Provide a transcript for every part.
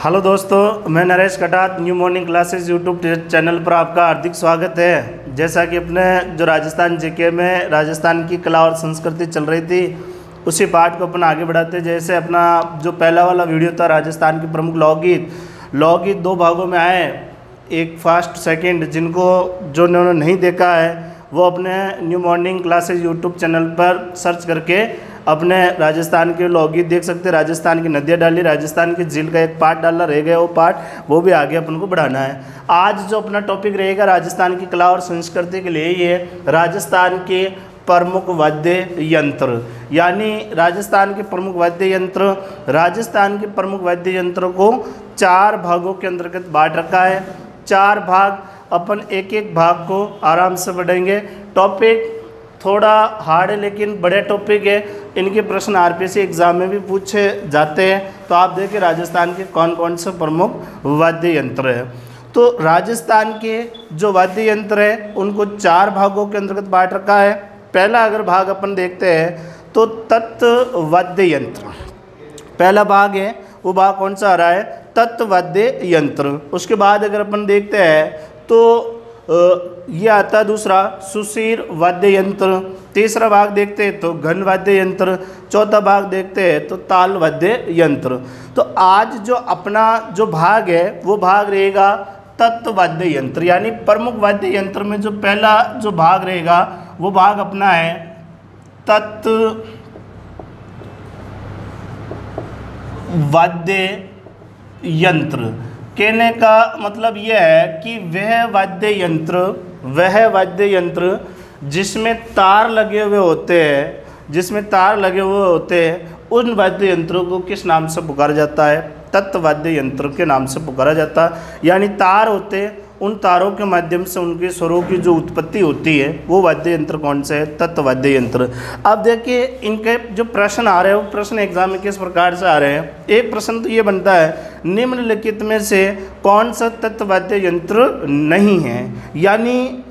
Hello दोस्तों, मैं नरेश कटात new morning classes YouTube channel पर आपका हार्दिक स्वागत है। जैसा कि अपने जो राजस्थान जीके में राजस्थान की कला और संस्कृति चल रही थी, उसी पार्ट को अपन आगे बढ़ाते। जैसे अपना जो पहला वाला वीडियो था राजस्थान के प्रमुख लोकगीत दो भागों में आए, एक फर्स्ट सेकेंड। जिनको जो उन्होंने नहीं देखा है वो अपने new morning classes YouTube channel पर सर्च करके अपने राजस्थान के लोकगीत देख सकते हैं। राजस्थान की नदियाँ डाली, राजस्थान की झील का एक पार्ट डालना रह गया, वो पार्ट वो भी आगे अपन को बढ़ाना है। आज जो अपना टॉपिक रहेगा राजस्थान की कला और संस्कृति के लिए, ये राजस्थान के प्रमुख वाद्य यंत्र, यानी राजस्थान के प्रमुख वाद्य यंत्र। राजस्थान के प्रमुख वाद्य यंत्र को 4 भागों के अंतर्गत बांट रखा है। 4 भाग, अपन एक एक भाग को आराम से बढ़ेंगे। टॉपिक थोड़ा हार्ड है लेकिन बड़े टॉपिक है, इनके प्रश्न आरपीएससी एग्जाम में भी पूछे जाते हैं। तो आप देखिए राजस्थान के कौन कौन से प्रमुख वाद्य यंत्र है। तो राजस्थान के जो वाद्य यंत्र है उनको 4 भागों के अंतर्गत बांट रखा है। पहला अगर भाग अपन देखते हैं तो तत्व वाद्य यंत्र पहला भाग है। वो भाग कौन सा आ रहा है? तत्व वाद्य यंत्र। उसके बाद अगर अपन देखते हैं तो ये आता है दूसरा सुशीर वाद्य यंत्र। तीसरा भाग देखते हैं तो घन वाद्य यंत्र। चौथा भाग देखते हैं तो ताल वाद्य यंत्र। तो आज जो अपना जो भाग है वो भाग रहेगा तत्व वाद्य यंत्र, यानी प्रमुख वाद्य यंत्र में जो पहला जो भाग रहेगा वो भाग अपना है तत्व वाद्य यंत्र। कहने का मतलब यह है कि वह वाद्य यंत्र जिसमें तार लगे हुए होते हैं, उन वाद्य यंत्रों को किस नाम से पुकारा जाता है? तत्व वाद्य यंत्र के नाम से पुकारा जाता है। यानी तार होते हैं, उन तारों के माध्यम से उनके स्वरों की जो उत्पत्ति होती है वो वाद्य यंत्र कौन से है? तत्व वाद्य यंत्र। अब देखिए इनके जो प्रश्न आ रहे हैं वो प्रश्न एग्जाम में किस प्रकार से आ रहे हैं। एक प्रश्न तो ये बनता है, निम्नलिखित में से कौन सा तत्व वाद्य यंत्र नहीं है? यानी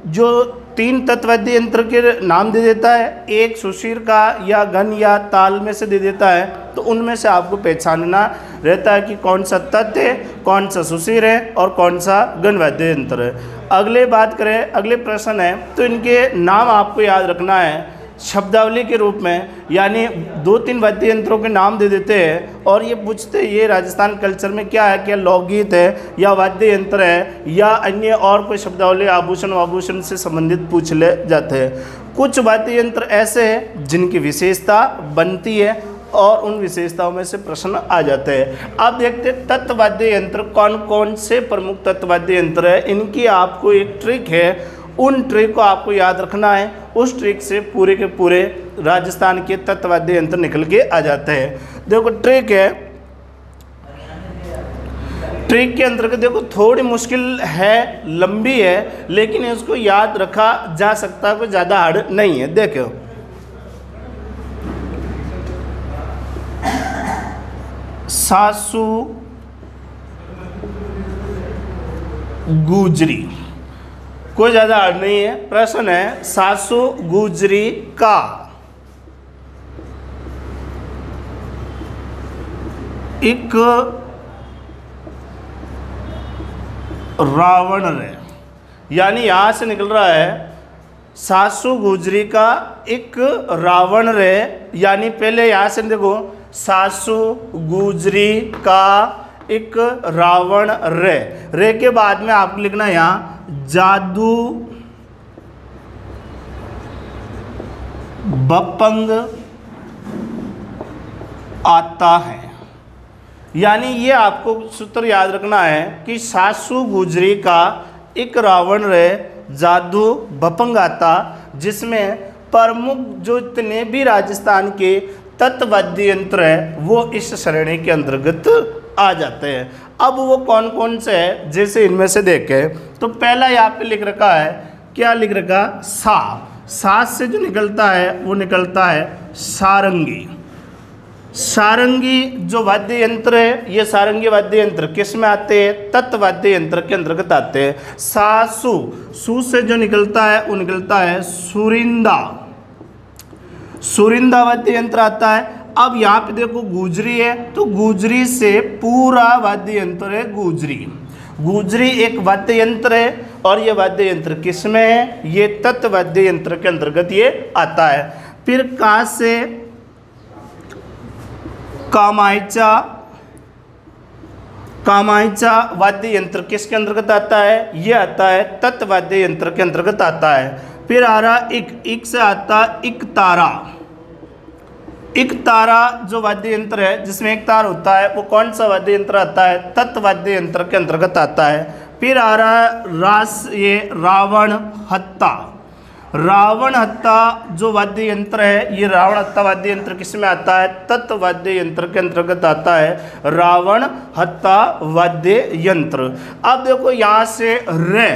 जो 3 तत्व वाद्य यंत्र के नाम दे देता है, एक सुशीर का या घन या ताल में से दे देता है, तो उनमें से आपको पहचानना रहता है कि कौन सा तत्व है, कौन सा सुशीर है और कौन सा घन वाद्य यंत्र है। अगले बात करें, अगले प्रश्न है तो इनके नाम आपको याद रखना है शब्दावली के रूप में। यानी 2-3 वाद्य यंत्रों के नाम दे देते हैं और ये पूछते ये राजस्थान कल्चर में क्या है, क्या लोकगीत है या वाद्य यंत्र है या अन्य और कोई शब्दावली आभूषण से संबंधित पूछ ले जाते हैं। कुछ वाद्य यंत्र ऐसे हैं जिनकी विशेषता बनती है और उन विशेषताओं में से प्रश्न आ जाते हैं। अब देखते हैं तत्व वाद्य यंत्र कौन कौन से प्रमुख तत्व वाद्य यंत्र है। इनकी आपको एक ट्रिक है, उन ट्रिक को आपको याद रखना है। उस ट्रिक से पूरे के पूरे राजस्थान के तत्व वाद्य यंत्र निकल के आ जाते हैं। देखो ट्रिक है, ट्रिक के अंतर्गत देखो थोड़ी मुश्किल है, लंबी है, लेकिन इसको याद रखा जा सकता, कोई ज़्यादा हार्ड नहीं है। देखो सासू गुजरी, कोई ज़्यादा हार्ड नहीं है। प्रश्न है सासू गुजरी का एक रावण रे, यानी यहां से निकल रहा है सासू गुजरी का एक रावण रे। यानी पहले यहां से देखो सासू गुजरी का एक रावण रे के बाद में आपको लिखना है यहाँ जादू बपंग आता है। यानी ये आपको सूत्र याद रखना है कि सासू गुजरी का एक रावण रे जादू बपंग आता, जिसमें प्रमुख जो इतने भी राजस्थान के तत्व वाद्य यंत्र है वो इस श्रेणी के अंतर्गत आ जाते हैं। अब वो कौन कौन से है, जैसे इनमें से देखें तो पहला यहाँ पे लिख रखा है, क्या लिख रखा? सा से जो निकलता है वो निकलता है सारंगी। सारंगी जो वाद्य यंत्र है, ये सारंगी वाद्य यंत्र किस में आते हैं? तत्व वाद्य यंत्र के अंतर्गत आते हैं। सू से जो निकलता है वो निकलता है सुरिंदा वाद्य यंत्र आता है। अब यहाँ पे देखो गुजरी है, तो गुजरी से पूरा वाद्य यंत्र है गुजरी। गुजरी एक वाद्य यंत्र है और ये वाद्य यंत्र किस में है? ये तत् वाद्य यंत्र के अंतर्गत ये आता है। फिर का से कामायचा, कामायचा वाद्य यंत्र किसके अंतर्गत आता है? ये आता है तत् वाद्य यंत्र के अंतर्गत आता है। फिर आ रहा इक से आता इक तारा। इक तारा जो वाद्य यंत्र है जिसमें एक तार होता है, वो कौन सा वाद्य यंत्र आता है? तत् वाद्य यंत्र के अंतर्गत आता है। फिर आ रहा है रास, ये रावण हत्ता। रावण हत्ता जो वाद्य यंत्र है, ये रावण हत्ता वाद्य यंत्र किस में आता है? तत् वाद्य यंत्र के अंतर्गत आता है रावण हत्ता वाद्य यंत्र। अब देखो यहाँ से रे,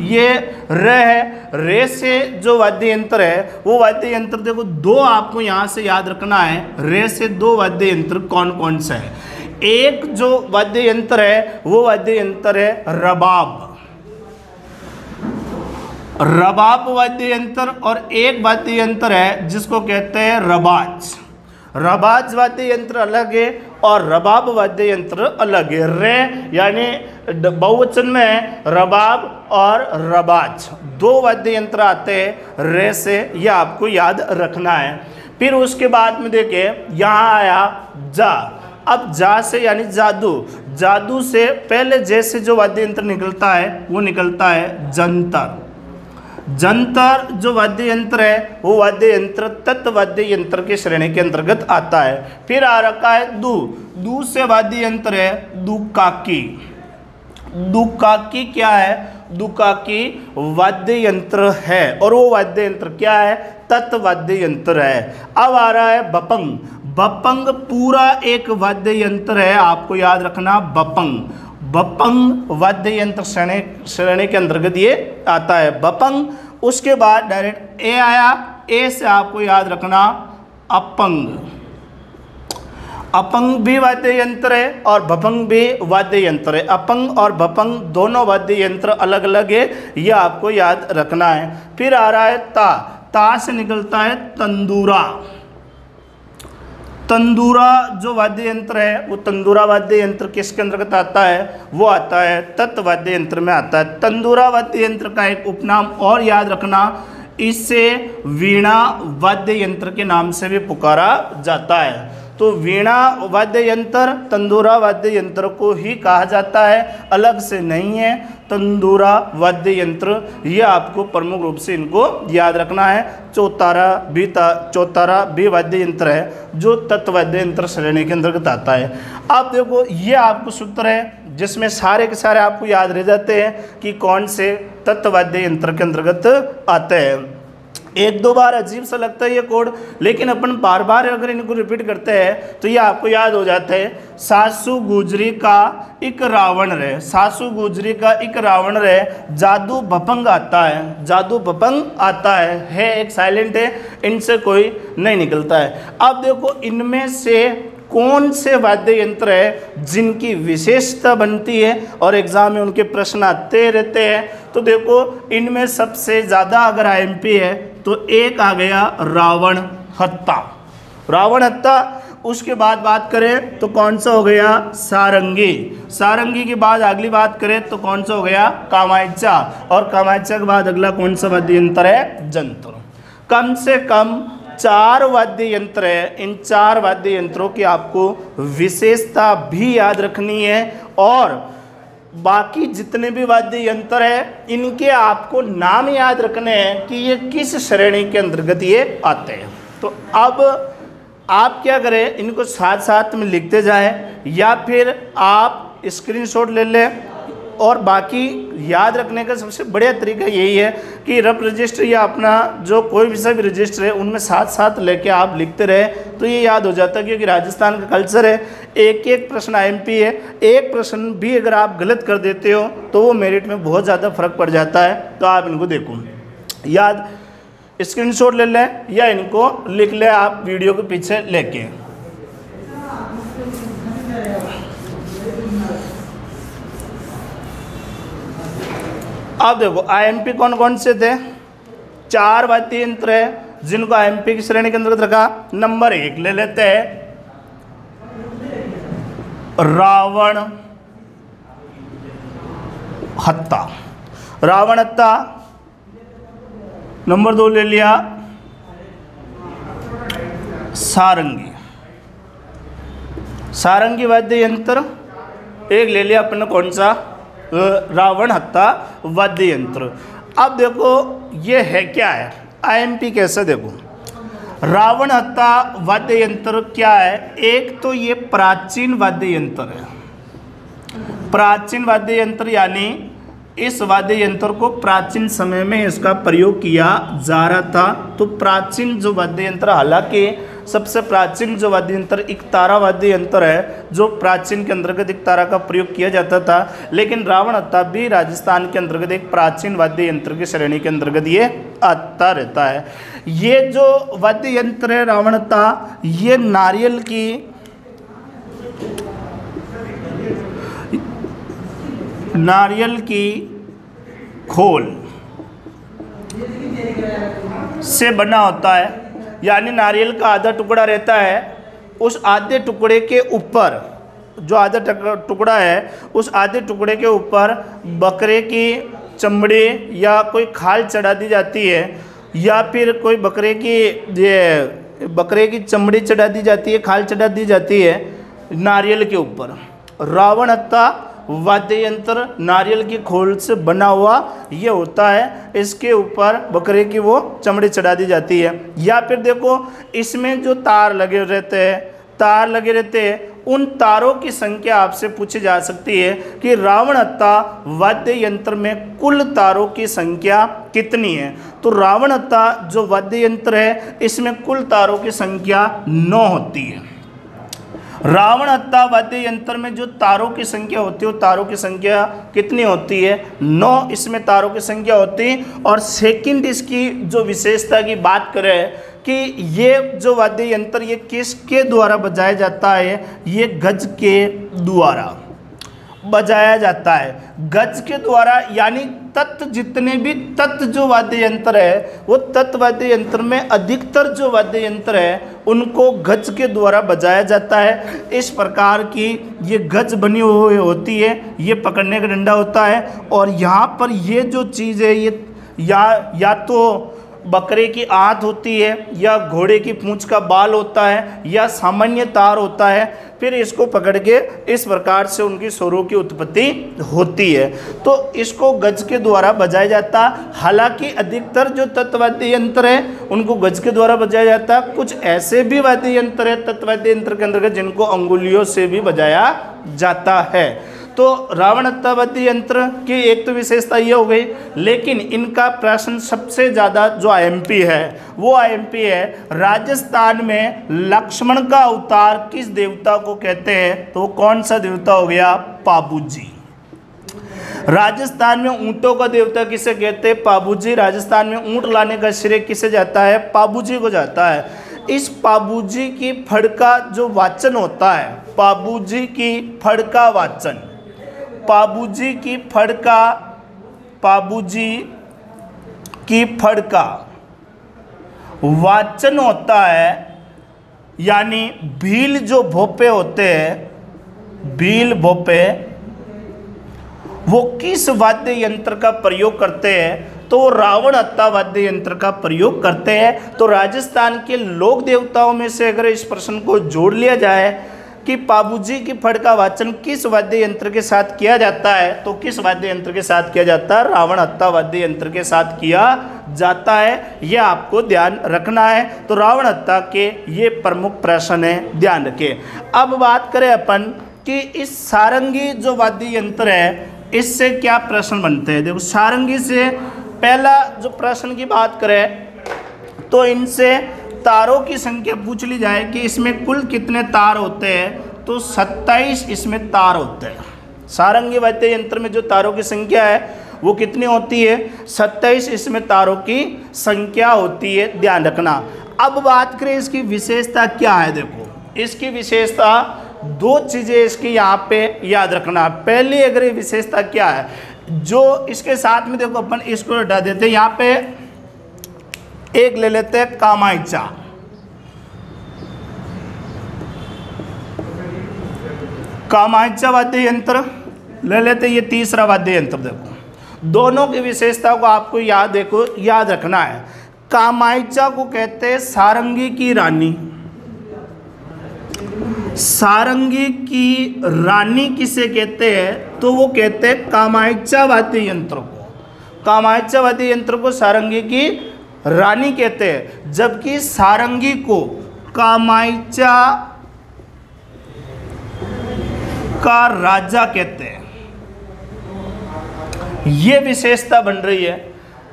ये रे है, रे से जो वाद्य यंत्र है वो वाद्य यंत्र देखो दो आपको यहाँ से याद रखना है। रे से दो वाद्य यंत्र कौन कौन सा है? एक जो वाद्य यंत्र है वो वाद्य यंत्र है रबाब, रबाब वाद्य यंत्र, और एक वाद्य यंत्र है जिसको कहते हैं रबाज। रबाज वाद्य यंत्र अलग है और रबाब वाद्य यंत्र अलग है। रे यानी बहुवचन में है रबाब और रबाज, दो वाद्य यंत्र आते हैं रे से, यह आपको याद रखना है। फिर उसके बाद में देखिए यहाँ आया जा। अब जा से यानी जादू, जादू से पहले जैसे जो वाद्य यंत्र निकलता है वो निकलता है जंतर। जंतर जो वाद्य यंत्र है वो वाद्य यंत्र तत् वाद्य यंत्र के श्रेणी के अंतर्गत आता है। फिर आ रखा है दू, दू से वाद्य यंत्र है दुकाकी। दुकाकी क्या है? दुकाकी वाद्य यंत्र है और वो वाद्य यंत्र क्या है? तत् वाद्य यंत्र है। अब आ रहा है बपंग। बपंग पूरा एक वाद्य यंत्र है, आपको याद रखना बपंग। बपंग वाद्य यंत्र श्रेणी के अंतर्गत ये आता है बपंग। उसके बाद डायरेक्ट ए आया, ए से आपको याद रखना अपंग। अपंग भी वाद्य यंत्र है और बपंग भी वाद्य यंत्र है। अपंग और बपंग दोनों वाद्य यंत्र अलग अलग है, यह आपको याद रखना है। फिर आ रहा है ता, ता से निकलता है तंदूरा। तंदूरा जो वाद्य यंत्र है वो तंदूरा वाद्य यंत्र किसके अंतर्गत आता है? वो आता है तत् वाद्य यंत्र में आता है। तंदूरा वाद्य यंत्र का एक उपनाम और याद रखना, इससे वीणा वाद्य यंत्र के नाम से भी पुकारा जाता है। तो वीणा वाद्य यंत्र तंदूरा वाद्य यंत्र को ही कहा जाता है, अलग से नहीं है। तंदूरा वाद्य यंत्र ये आपको प्रमुख रूप से इनको याद रखना है। चौतारा भी वाद्य यंत्र है जो तत् वाद्य यंत्र श्रेणी के अंतर्गत आता है। अब देखो ये आपको सूत्र है जिसमें सारे के सारे आपको याद रह जाते हैं कि कौन से तत् वाद्य यंत्र के अंतर्गत आते हैं। एक दो बार अजीब सा लगता है ये कोड, लेकिन अपन बार बार अगर इनको रिपीट करते हैं तो ये आपको याद हो जाता है। सासू गुजरी का एक रावण रहे, सासू गुजरी का एक रावण रहे, जादू भपंग आता है, जादू भपंग आता है एक साइलेंट है, इनसे कोई नहीं निकलता है। अब देखो इनमें से कौन से वाद्य यंत्र है जिनकी विशेषता बनती है और एग्जाम में उनके प्रश्न आते रहते हैं। तो देखो इनमें सबसे ज़्यादा अगर आईएमपी है तो एक आ गया रावण हत्ता, रावण हत्ता। उसके बाद बात करें तो कौन सा हो गया? सारंगी। सारंगी के बाद अगली बात करें तो कौन सा हो गया? कामायचा। और कामायचा के बाद अगला कौन सा वाद्य यंत्र है? जंतर। कम से कम 4 वाद्य यंत्र है, इन 4 वाद्य यंत्रों की आपको विशेषता भी याद रखनी है और बाकी जितने भी वाद्य यंत्र है इनके आपको नाम याद रखने हैं कि ये किस श्रेणी के अंतर्गत ये आते हैं। तो अब आप क्या करें, इनको साथ साथ में लिखते जाएं या फिर आप स्क्रीनशॉट ले लें। और बाकी याद रखने का सबसे बढ़िया तरीका यही है कि रफ रजिस्टर या अपना जो कोई भी सा भी रजिस्टर है उनमें साथ साथ लेके आप लिखते रहे तो ये याद हो जाता है। क्योंकि राजस्थान का कल्चर है, एक एक प्रश्न आईएमपी है, एक प्रश्न भी अगर आप गलत कर देते हो तो वो मेरिट में बहुत ज़्यादा फर्क पड़ जाता है। तो आप इनको देखो, याद स्क्रीनशॉट ले लें या इनको लिख लें आप वीडियो के पीछे लेके। अब देखो आईएमपी कौन कौन से थे? 4 वाद्य यंत्र है जिनको आईएमपी की श्रेणी के अंतर्गत रखा। नंबर 1 ले लेते हैं, रावण हत्ता। रावण हत्ता। नंबर 2 ले लिया सारंगी। सारंगी वाद्य यंत्र। एक ले लिया अपने कौन सा, रावण हत्ता वाद्य यंत्र। अब देखो ये है क्या है, आईएमपी कैसे, देखो रावण हत्ता वाद्य यंत्र क्या है। एक तो ये प्राचीन वाद्य यंत्र है। प्राचीन वाद्य यंत्र यानी इस वाद्य यंत्र को प्राचीन समय में इसका प्रयोग किया जा रहा था। तो प्राचीन जो वाद्य यंत्र, हालांकि सबसे प्राचीन जो वाद्य यंत्र एक तारा वाद्य यंत्र है, जो प्राचीन के अंतर्गत एक तारा का प्रयोग किया जाता था, लेकिन रावण हत्ता भी राजस्थान के अंतर्गत एक प्राचीन वाद्य यंत्र की श्रेणी के अंतर्गत ये आता रहता है। ये जो वाद्य यंत्र है रावण हत्ता, ये नारियल की खोल से बना होता है। यानी नारियल का आधा टुकड़ा रहता है, उस आधे टुकड़े के ऊपर, जो आधा टुकड़ा है उस आधे टुकड़े के ऊपर बकरे की चमड़ी या कोई खाल चढ़ा दी जाती है, या फिर कोई बकरे की चमड़ी चढ़ा दी जाती है, खाल चढ़ा दी जाती है नारियल के ऊपर। रावण हत्ता वाद्य यंत्र नारियल की खोल से बना हुआ ये होता है, इसके ऊपर बकरे की वो चमड़ी चढ़ा दी जाती है। या फिर देखो इसमें जो तार लगे रहते हैं, उन तारों की संख्या आपसे पूछी जा सकती है कि रावण हत्ता वाद्य यंत्र में कुल तारों की संख्या कितनी है। तो रावण हत्ता जो वाद्य यंत्र है इसमें कुल तारों की संख्या 9 होती है। रावण हत्ता वाद्य यंत्र में जो तारों की संख्या होती है, वो तारों की संख्या कितनी होती है, 9 इसमें तारों की संख्या होती है। और सेकंड इसकी जो विशेषता की बात करें कि ये जो वाद्य यंत्र ये किसके द्वारा बजाया जाता है, ये गज के द्वारा बजाया जाता है। गज के द्वारा यानी तत्, जितने भी तत् जो वाद्य यंत्र है, वो तत् वाद्य यंत्र में अधिकतर जो वाद्य यंत्र है उनको गज के द्वारा बजाया जाता है। इस प्रकार की ये गज बनी हुई होती है, ये पकड़ने का डंडा होता है, और यहाँ पर ये जो चीज़ है ये या तो बकरे की आंत होती है, या घोड़े की पूंछ का बाल होता है, या सामान्य तार होता है। फिर इसको पकड़ के इस प्रकार से उनकी स्वरों की उत्पत्ति होती है। तो इसको गज के द्वारा बजाया जाता। हालांकि अधिकतर जो तत्वाद्य यंत्र है उनको गज के द्वारा बजाया जाता। कुछ ऐसे भी वाद्य यंत्र है तत्वाद्य यंत्र के अंतर्गत जिनको अंगुलियों से भी बजाया जाता है। तो रावण हत्ता वाद्य यंत्र की एक तो विशेषता ये हो गई, लेकिन इनका प्रश्न सबसे ज़्यादा जो आईएमपी है वो आईएमपी है राजस्थान में लक्ष्मण का अवतार किस देवता को कहते हैं। तो कौन सा देवता हो गया, पाबूजी। राजस्थान में ऊंटों का देवता किसे कहते हैं, पाबूजी। राजस्थान में ऊंट लाने का श्रेय किसे जाता है, पाबूजी को जाता है। इस पाबूजी की फड़का जो वाचन होता है, पाबूजी की फड़का वाचन, पाबूजी की फड़का वाचन होता है। यानी भील जो भोपे होते हैं, भील भोपे, वो किस वाद्य यंत्र का प्रयोग करते हैं, तो रावण हत्ता वाद्य यंत्र का प्रयोग करते हैं। तो राजस्थान के लोक देवताओं में से अगर इस प्रश्न को जोड़ लिया जाए कि पाबूजी की फड़का वाचन किस वाद्य यंत्र के साथ किया जाता है, तो किस वाद्य यंत्र के साथ किया जाता है, रावण हत्ता वाद्य यंत्र के साथ किया जाता है। यह आपको ध्यान रखना है। तो रावण हत्ता के ये प्रमुख प्रश्न है, ध्यान रखें। अब बात करें अपन कि इस सारंगी जो वाद्य यंत्र है इससे क्या प्रश्न बनते हैं। देखो सारंगी से पहला जो प्रश्न की बात करें तो इनसे तारों की संख्या पूछ ली जाए कि इसमें कुल कितने तार होते हैं, तो 27 इसमें तार होते हैं। सारंगी वाद्य यंत्र में जो तारों की संख्या है वो कितनी होती है, 27 इसमें तारों की संख्या होती है, ध्यान रखना। अब बात करें इसकी विशेषता क्या है। देखो इसकी विशेषता 2 चीज़ें इसकी यहाँ पे याद रखना। पहली अगर ये विशेषता क्या है, जो इसके साथ में देखो अपन इसको हटा देते हैं, यहाँ पे एक ले लेते हैं कामायचा। कामायचा वाद्य यंत्र ले लेते, ये तीसरा वाद्य यंत्र। देखो दोनों की विशेषता को आपको याद रखना है। कामायचा को कहते हैं सारंगी की रानी। सारंगी की रानी किसे कहते हैं? तो वो कहते हैं कामायचा वाद्य यंत्र को। कामायचा वाद्य यंत्र को सारंगी की रानी कहते हैं, जबकि सारंगी को कामायचा का राजा कहते हैं। ये विशेषता बन रही है।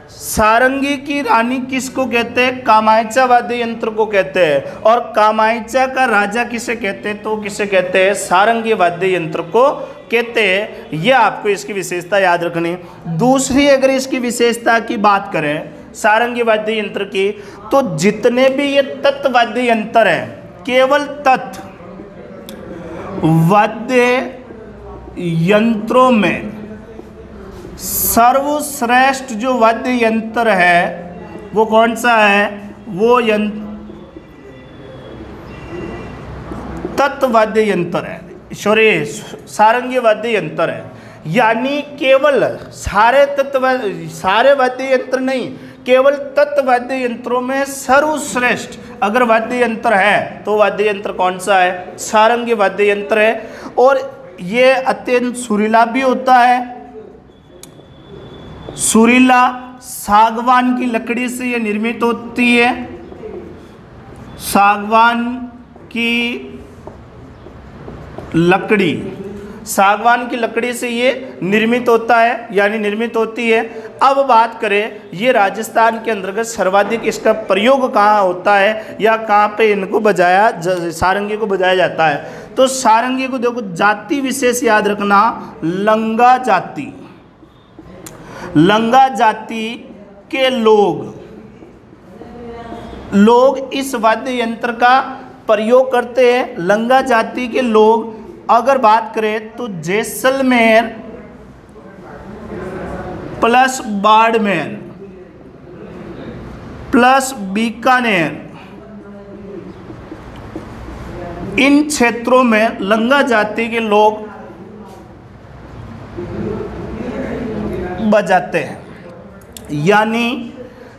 सारंगी की रानी किसको कहते हैं? कामायचा वाद्य यंत्र को कहते हैं। और कामायचा का राजा किसे कहते हैं? तो किसे कहते हैं? सारंगी वाद्य यंत्र को कहते हैं। यह आपको इसकी विशेषता याद रखनी। दूसरी अगर इसकी विशेषता की बात करें सारंगी वाद्य यंत्र की, तो जितने भी ये तत् वाद्य यंत्र है, केवल तत् वाद्य यंत्रों में सर्वश्रेष्ठ जो वाद्य यंत्र है वो कौन सा है? वो तत् वाद्य यंत्र है, सॉरी सारंगी वाद्य यंत्र है। यानी केवल सारे वाद्य यंत्र नहीं, केवल तत् वाद्य यंत्रों में सर्वश्रेष्ठ अगर वाद्य यंत्र है तो वाद्य यंत्र कौन सा है? सारंगी वाद्य यंत्र है। और ये अत्यंत सुरीला भी होता है। सुरीला सागवान की लकड़ी से ये निर्मित होती है। सागवान की लकड़ी से ये निर्मित होता है, यानी निर्मित होती है। अब बात करें ये राजस्थान के अंतर्गत सर्वाधिक इसका प्रयोग कहाँ होता है या कहाँ पे इनको सारंगी को बजाया जाता है? तो सारंगी को देखो जाति विशेष याद रखना, लंगा जाति। लंगा जाति के लोग इस वाद्य यंत्र का प्रयोग करते हैं। लंगा जाति के लोग अगर बात करें तो जैसलमेर प्लस बाड़मेर प्लस बीकानेर, इन क्षेत्रों में लंगा जाति के लोग बजाते हैं। यानी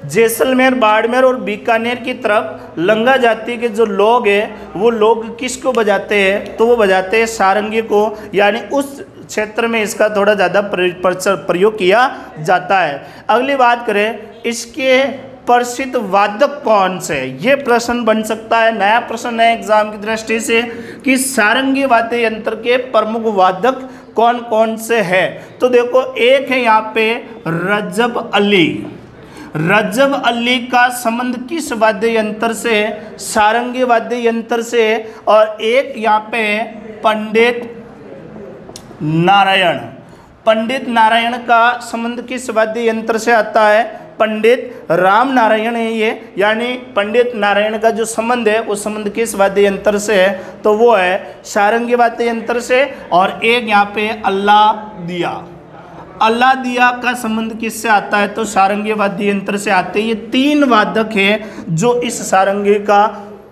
जैसलमेर, बाड़मेर और बीकानेर की तरफ लंगा जाति के जो लोग हैं वो लोग किसको बजाते हैं? तो वो बजाते हैं सारंगी को। यानी उस क्षेत्र में इसका थोड़ा ज़्यादा प्रयोग किया जाता है। अगली बात करें इसके प्रसिद्ध वादक कौन से? ये प्रश्न बन सकता है, नया प्रश्न है एग्जाम की दृष्टि से, कि सारंगी वाद्य यंत्र के प्रमुख वादक कौन कौन से हैं। तो देखो एक है यहाँ पे रजब अली। रजब अली का संबंध किस वाद्य यंत्र से है? सारंगी वाद्य यंत्र से। और एक यहाँ पे पंडित नारायण। पंडित नारायण का संबंध किस वाद्य यंत्र से आता है? पंडित राम नारायण है ये। यानी पंडित नारायण का जो संबंध है वो संबंध किस वाद्य यंत्र से है? तो वो है सारंगी वाद्य यंत्र से। और एक यहाँ पे अल्लाह दिया। अल्लाह दिया का संबंध किससे आता है? तो सारंगी वाद्य यंत्र से आते हैं। ये तीन वादक हैं जो इस सारंगी का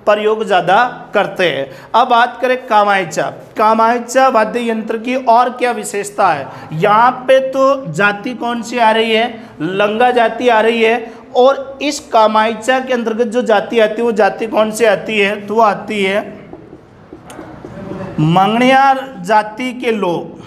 प्रयोग ज़्यादा करते हैं। अब बात करें कामायचा। कामायचा वाद्य यंत्र की और क्या विशेषता है? यहाँ पे तो जाति कौन सी आ रही है? लंगा जाति आ रही है। और इस कामायचा के अंतर्गत जो जाति आती है वो जाति कौन सी आती है? तो वो आती है मंगनियार जाति के लोग।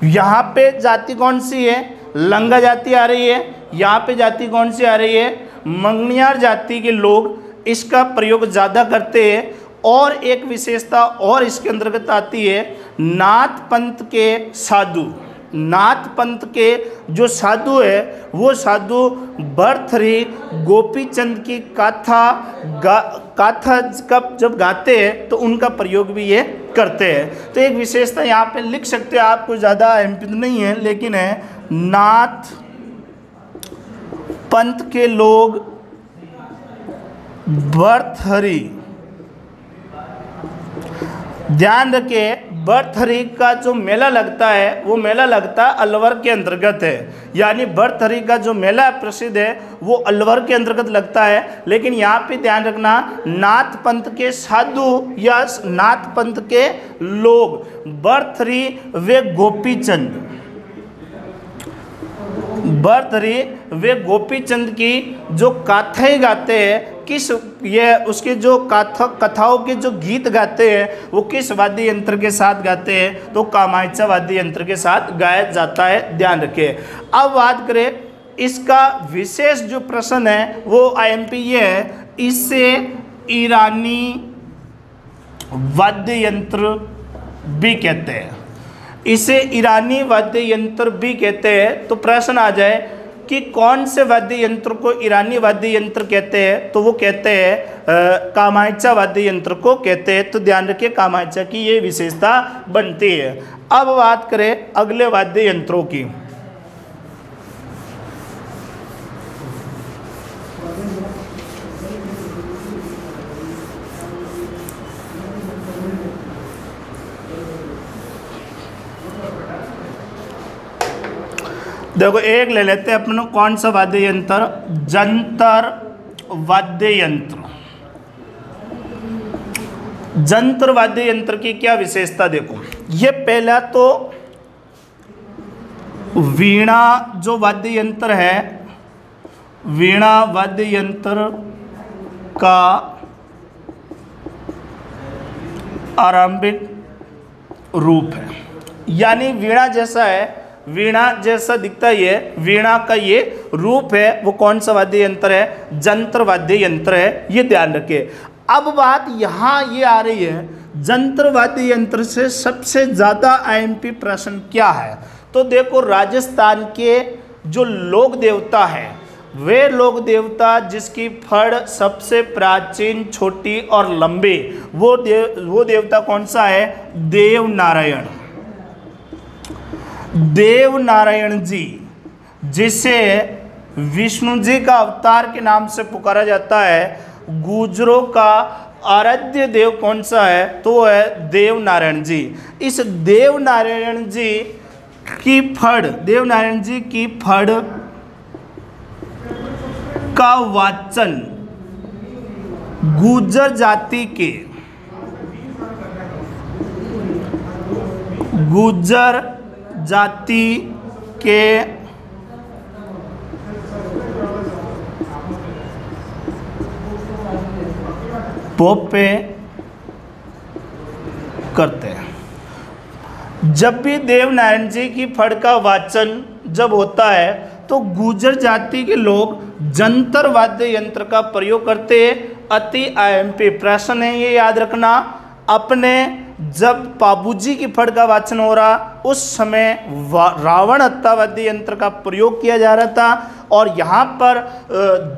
यहाँ पे जाति कौन सी है? लंगा जाति आ रही है। यहाँ पे जाति कौन सी आ रही है? मंगनियार जाति के लोग इसका प्रयोग ज़्यादा करते हैं। और एक विशेषता और इसके अंतर्गत आती है नाथ पंथ के साधु। नाथ पंथ के जो साधु है वो साधु भर्तृहरि गोपीचंद की गाथा जब गाते हैं तो उनका प्रयोग भी ये करते हैं। तो एक विशेषता यहाँ पे लिख सकते हैं, आपको ज़्यादा अहमियत नहीं है लेकिन है, नाथ पंथ के लोग भर्तृहरि, ध्यान रखें बरथरी का जो मेला लगता है वो मेला लगता है अलवर के अंतर्गत है, यानी बरथरी का जो मेला प्रसिद्ध है वो अलवर के अंतर्गत लगता है। लेकिन यहाँ पे ध्यान रखना, नाथ पंथ के साधु या नाथ पंथ के लोग, बरथरी वे गोपीचंद, बरथरी वे गोपीचंद की जो गाथाएं गाते हैं, किस ये उसके जो कथाओं के जो गीत गाते हैं वो किस वाद्य यंत्र के साथ गाते हैं, तो कामायचा वाद्य यंत्र के साथ गाया जाता है, ध्यान रखें। अब बात करें इसका विशेष जो प्रश्न है वो आईएमपी ये है, इसे ईरानी वाद्य यंत्र भी कहते हैं, इसे ईरानी वाद्य यंत्र भी कहते हैं। तो प्रश्न आ जाए कि कौन से वाद्य यंत्र को ईरानी वाद्य यंत्र कहते हैं, तो वो कहते हैं कामायचा वाद्य यंत्र को कहते हैं। तो ध्यान रखिए कामायचा की ये विशेषता बनती है। अब बात करें अगले वाद्य यंत्रों की। देखो एक ले लेते हैं अपन, कौन सा वाद्य यंत्र, जंतर वाद्य यंत्र। जंतर वाद्य यंत्र की क्या विशेषता देखो, ये पहला तो वीणा जो वाद्य यंत्र है, वीणा वाद्य यंत्र का आरंभिक रूप है, यानी वीणा जैसा है, वीणा जैसा दिखता है ये, वीणा का ये रूप है, वो कौन सा वाद्य यंत्र है, जंतर वाद्य यंत्र है, ये ध्यान रखिए। अब बात यहाँ ये आ रही है, जंतर वाद्य यंत्र से सबसे ज़्यादा आईएमपी प्रश्न क्या है, तो देखो राजस्थान के जो लोक देवता है, वे लोक देवता जिसकी फड़ सबसे प्राचीन, छोटी और लंबी, वो देवता कौन सा है, देव नारायण। देव नारायण जी, जिसे विष्णु जी का अवतार के नाम से पुकारा जाता है, गुजरों का आराध्य देव कौन सा है, तो वो है देव नारायण जी। इस देव नारायण जी की फड़, देव नारायण जी की फड़ का वाचन गुर्जर जाति के, गुर्जर जाति के पोपे करते हैं। जब भी देव नारायण जी की फड़ का वाचन जब होता है तो गुर्जर जाति के लोग जंतर वाद्य यंत्र का प्रयोग करते हैं। अति आईएमपी प्रश्न है, ये याद रखना। अपने जब बाबूजी की फड़ का वाचन हो रहा उस समय रावण हत्ता वाद्य यंत्र का प्रयोग किया जा रहा था, और यहाँ पर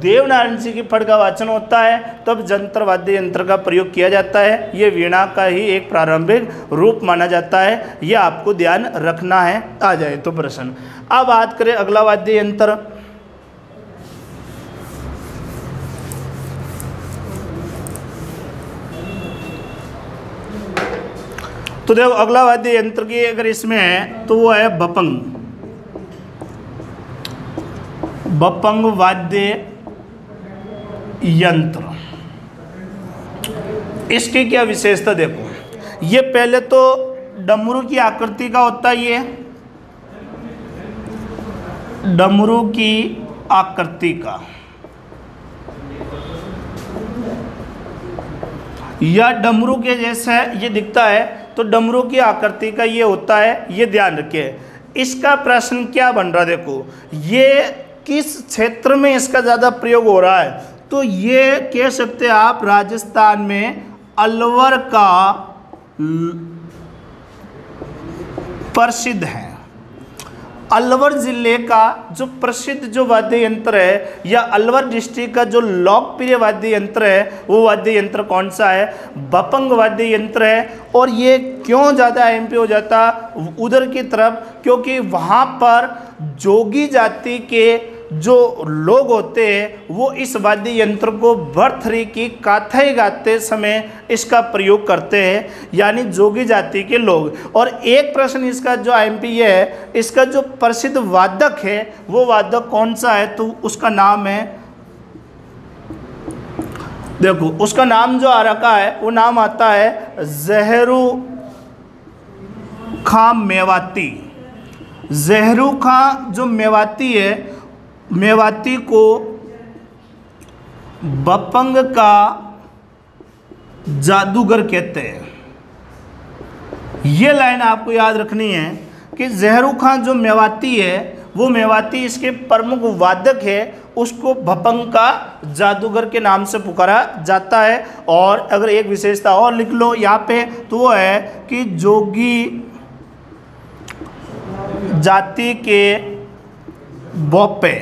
देव नारायण जी की फड़ का वाचन होता है तब जंतर वाद्य यंत्र का प्रयोग किया जाता है। ये वीणा का ही एक प्रारंभिक रूप माना जाता है, ये आपको ध्यान रखना है। आ जाए तो प्रश्न। अब बात करें अगला वाद्य यंत्र। तो देखो अगला वाद्य यंत्र की अगर इसमें है तो वो है बपंग। बपंग वाद्य यंत्र, इसकी क्या विशेषता देखो। ये पहले तो डमरू की आकृति का होता है, ये डमरू की आकृति का, या डमरू के जैसा ये दिखता है, तो डमरू की आकृति का ये होता है, ये ध्यान रखिए। इसका प्रश्न क्या बन रहा देखो, ये किस क्षेत्र में इसका ज़्यादा प्रयोग हो रहा है, तो ये कह सकते हैं आप राजस्थान में अलवर का प्रसिद्ध है। अलवर जिले का जो प्रसिद्ध जो वाद्य यंत्र है या अलवर डिस्ट्रिक्ट का जो लोकप्रिय वाद्य यंत्र है वो वाद्य यंत्र कौन सा है, बपंग वाद्य यंत्र है। और ये क्यों ज़्यादा आईएमपी हो जाता उधर की तरफ, क्योंकि वहाँ पर जोगी जाति के जो लोग होते हैं वो इस वाद्य यंत्र को भर्तृहरि की गाथाएं गाते समय इसका प्रयोग करते हैं, यानी जोगी जाति के लोग। और एक प्रश्न इसका जो आईएमपी है, इसका जो प्रसिद्ध वादक है वो वादक कौन सा है, तो उसका नाम है, देखो उसका नाम जो आ रखा है वो नाम आता है ज़हरू खां मेवाती। ज़हरू खां जो मेवाती है, मेवाती को बपंग का जादूगर कहते हैं। ये लाइन आपको याद रखनी है कि ज़हरू खां जो मेवाती है वो मेवाती इसके प्रमुख वादक है, उसको भपंग का जादूगर के नाम से पुकारा जाता है। और अगर एक विशेषता और लिख लो यहाँ पे, तो वो है कि जोगी जाति के बोपे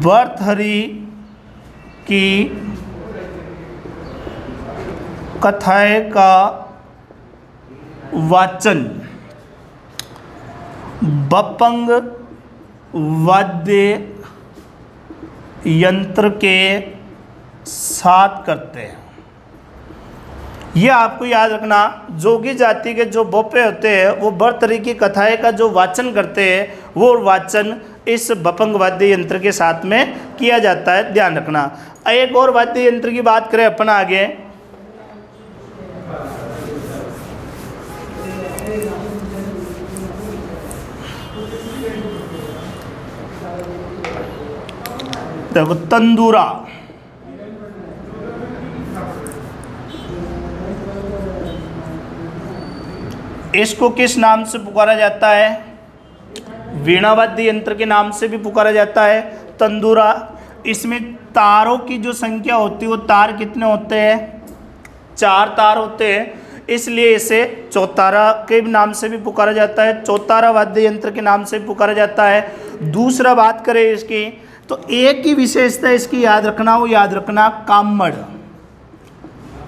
भर्तृहरि की कथाएं का वाचन बपंग वाद्य यंत्र के साथ करते हैं। ये आपको याद रखना, जोगी जाति के जो बोपे होते हैं वो भर्तृहरि की कथाएं का जो वाचन करते हैं, वो वाचन इस बपंग वाद्य यंत्र के साथ में किया जाता है, ध्यान रखना। एक और वाद्य यंत्र की बात करें अपन आगे, देखो तंदूरा। इसको किस नाम से पुकारा जाता है, वीणा वाद्य यंत्र के नाम से भी पुकारा जाता है तंदूरा। इसमें तारों की जो संख्या होती है वो तार कितने होते हैं, 4 तार होते हैं, इसलिए इसे चौतारा के नाम से भी पुकारा जाता है, चौतारा वाद्य यंत्र के नाम से भी पुकारा जाता है। दूसरा बात करें इसकी, तो एक ही विशेषता इसकी याद रखना, वो याद रखना कामड़,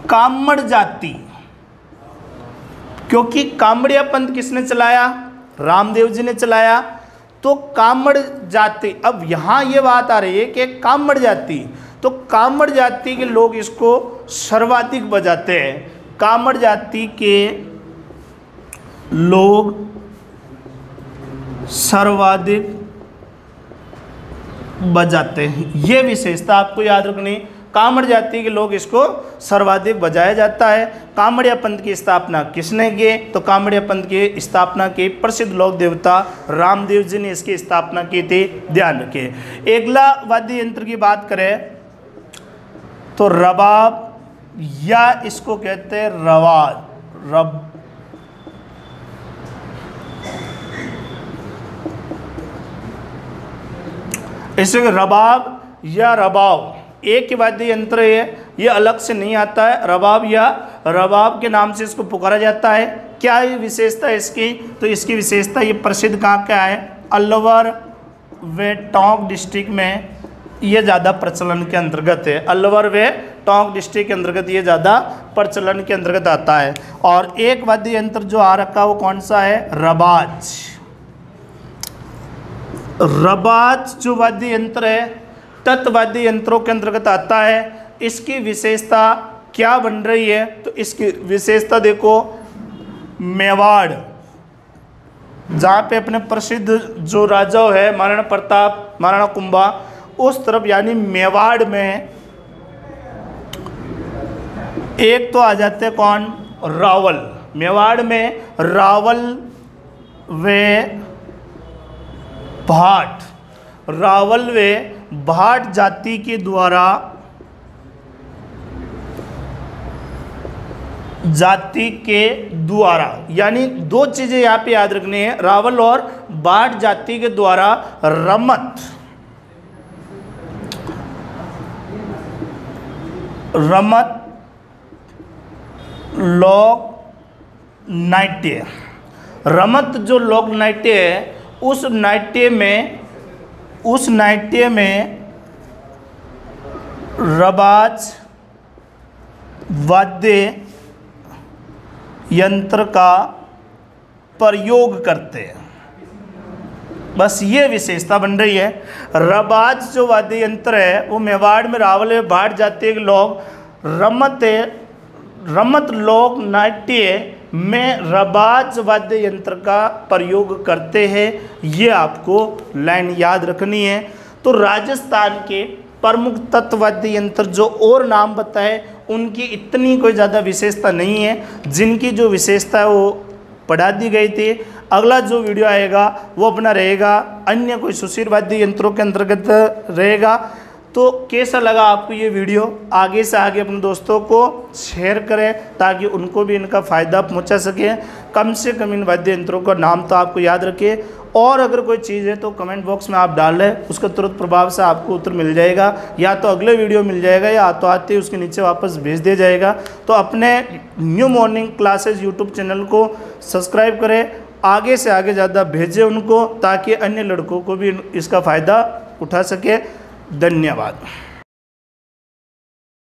कामड़ जाति। क्योंकि कामड़िया पंथ किसने चलाया, रामदेव जी ने चलाया, तो कामड़ जाति। अब यहाँ ये बात आ रही है कि कामड़ जाति, तो कामड़ जाति के लोग इसको सर्वाधिक बजाते हैं, कामड़ जाति के लोग सर्वाधिक बजाते हैं। ये विशेषता आपको याद रखनी, कामड़ जाति के लोग इसको सर्वाधिक बजाया जाता है। कामड़िया पंथ की स्थापना किसने की, तो कामड़िया पंथ की स्थापना की प्रसिद्ध लोक देवता रामदेव जी ने इसकी स्थापना की थी, ध्यान रखिए। अगला वाद्य यंत्र की बात करें तो रबाब, या इसको कहते हैं रवाद, इसे रबाब या रबाब एक ही वाद्य यंत्र है, ये अलग से नहीं आता है। रबाब या रबाब के नाम से इसको पुकारा जाता है। क्या है विशेषता इसकी, तो इसकी विशेषता ये प्रसिद्ध कहाँ का है, अलवर व टोंक डिस्ट्रिक्ट में ये ज़्यादा प्रचलन के अंतर्गत है। अलवर व टोंक डिस्ट्रिक्ट के अंतर्गत ये ज़्यादा प्रचलन के अंतर्गत आता है। और एक वाद्य यंत्र जो आ रखा है वो कौन सा है, रबाज। रबाज जो वाद्य यंत्र है तत्वाद्य यंत्रों के अंतर्गत आता है। इसकी विशेषता क्या बन रही है, तो इसकी विशेषता देखो, मेवाड़ जहाँ पे अपने प्रसिद्ध जो राजा है महाराणा प्रताप, महाराणा कुंभा, उस तरफ यानी मेवाड़ में एक तो आ जाते हैं कौन, रावल। मेवाड़ में रावल व भाट, रावल व भाट जाति के द्वारा यानी दो चीजें यहाँ पे याद रखनी है, रावल और भाट जाति के द्वारा रमत लोक नाट्य, रमत जो लोक नाट्य है उस नाट्य में रबाज वाद्य यंत्र का प्रयोग करते हैं। बस ये विशेषता बन रही है। रबाज जो वाद्य यंत्र है वो मेवाड़ में रावल भाट जाते लोग रमत लोक नाट्य में रबाज वाद्य यंत्र का प्रयोग करते हैं। ये आपको लाइन याद रखनी है। तो राजस्थान के प्रमुख तत्ववाद्य यंत्र जो और नाम बताए उनकी इतनी कोई ज़्यादा विशेषता नहीं है, जिनकी जो विशेषता है वो पढ़ा दी गई थी। अगला जो वीडियो आएगा वो अपना रहेगा अन्य कोई सुशीर वाद्य यंत्रों के अंतर्गत रहेगा। तो कैसा लगा आपको ये वीडियो? आगे से आगे अपने दोस्तों को शेयर करें ताकि उनको भी इनका फ़ायदा पहुंचा सके। कम से कम इन वाद्य यंत्रों का नाम तो आपको याद रखिए, और अगर कोई चीज़ है तो कमेंट बॉक्स में आप डाल लें, उसका तुरंत प्रभाव से आपको उत्तर मिल जाएगा, या तो अगले वीडियो मिल जाएगा या तो आते ही उसके नीचे वापस भेज दिया जाएगा। तो अपने new morning classes YouTube channel को सब्सक्राइब करें, आगे से आगे ज़्यादा भेजें उनको, ताकि अन्य लड़कों को भी इसका फ़ायदा उठा सके। धन्यवाद।